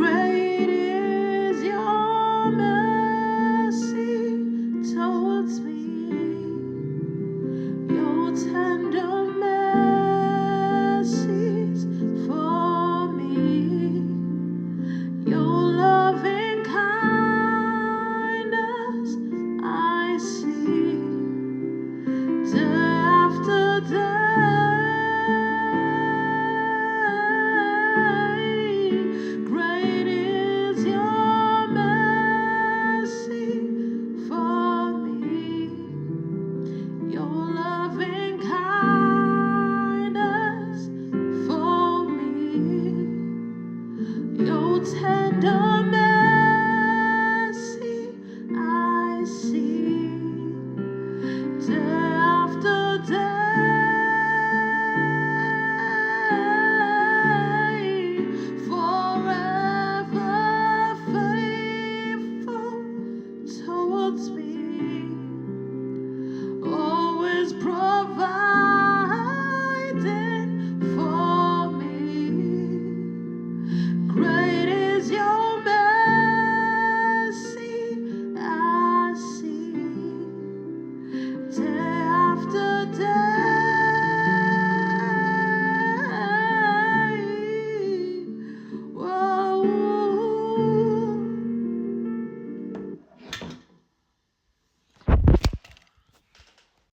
Great is your mercy towards me, your tender mercies for me, your loving kindness I see day after day. Great is your mercy for me, your loving kindness for me, your tender mercies